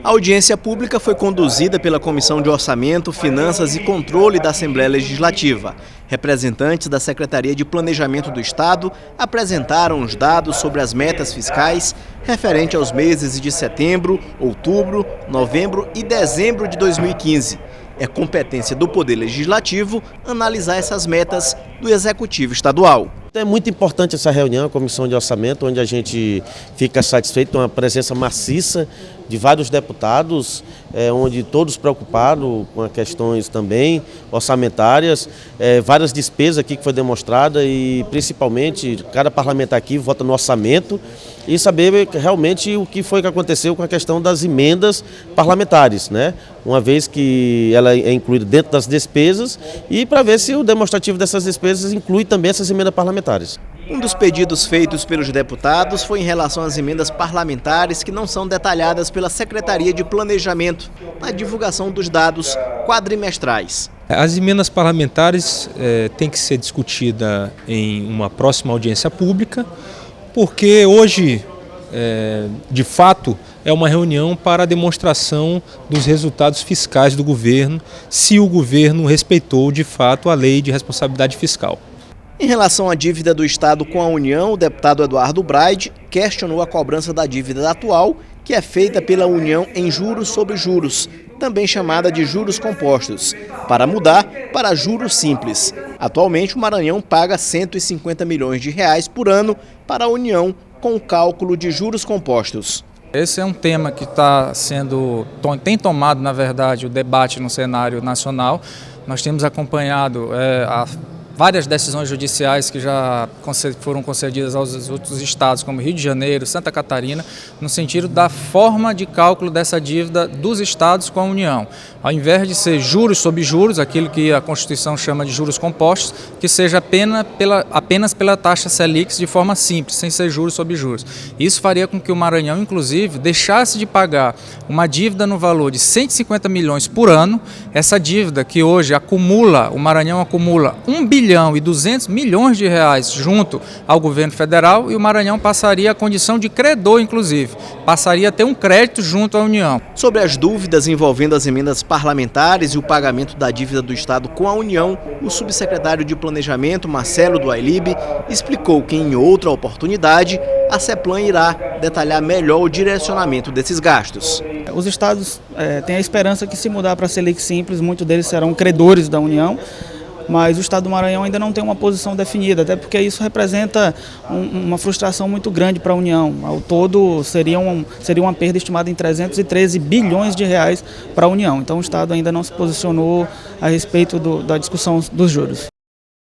A audiência pública foi conduzida pela Comissão de Orçamento, Finanças e Controle da Assembleia Legislativa. Representantes da Secretaria de Planejamento do Estado apresentaram os dados sobre as metas fiscais referente aos meses de setembro, outubro, novembro e dezembro de 2015. É competência do Poder Legislativo analisar essas metas do Executivo Estadual. É muito importante essa reunião, a Comissão de Orçamento, onde a gente fica satisfeito com a presença maciça de vários deputados, onde todos preocupados com as questões também orçamentárias, várias despesas aqui que foi demonstrada e principalmente cada parlamentar aqui vota no orçamento e saber realmente o que foi que aconteceu com a questão das emendas parlamentares, né? Uma vez que ela é incluída dentro das despesas e para ver se o demonstrativo dessas despesas inclui também essas emendas parlamentares. Um dos pedidos feitos pelos deputados foi em relação às emendas parlamentares que não são detalhadas pela Secretaria de Planejamento na divulgação dos dados quadrimestrais. As emendas parlamentares têm que ser discutidas em uma próxima audiência pública, porque hoje, de fato, é uma reunião para a demonstração dos resultados fiscais do governo, se o governo respeitou, de fato, a lei de responsabilidade fiscal. Em relação à dívida do Estado com a União, o deputado Eduardo Braide questionou a cobrança da dívida atual, que é feita pela União em juros sobre juros, também chamada de juros compostos, para mudar para juros simples. Atualmente, o Maranhão paga 150 milhões de reais por ano para a União com o cálculo de juros compostos. Esse é um tema que tem tomado, na verdade, o debate no cenário nacional. Nós temos acompanhado várias decisões judiciais que já foram concedidas aos outros estados, como Rio de Janeiro, Santa Catarina, no sentido da forma de cálculo dessa dívida dos estados com a União. Ao invés de ser juros sobre juros, aquilo que a Constituição chama de juros compostos, que seja apenas pela taxa Selic de forma simples, sem ser juros sobre juros. Isso faria com que o Maranhão, inclusive, deixasse de pagar uma dívida no valor de 150 milhões por ano. Essa dívida que hoje o Maranhão acumula 1 bilhão e 200 milhões de reais junto ao governo federal, e o Maranhão passaria a condição de credor, inclusive. Passaria a ter um crédito junto à União. Sobre as dúvidas envolvendo as emendas parlamentares e o pagamento da dívida do Estado com a União, o subsecretário de Planejamento, Marcelo do Ailib, explicou que em outra oportunidade a CEPLAN irá detalhar melhor o direcionamento desses gastos. Os estados têm a esperança que, se mudar para a Selic simples, muitos deles serão credores da União, mas o Estado do Maranhão ainda não tem uma posição definida, até porque isso representa uma frustração muito grande para a União. Ao todo, seria uma perda estimada em 313 bilhões de reais para a União. Então, o Estado ainda não se posicionou a respeito da discussão dos juros.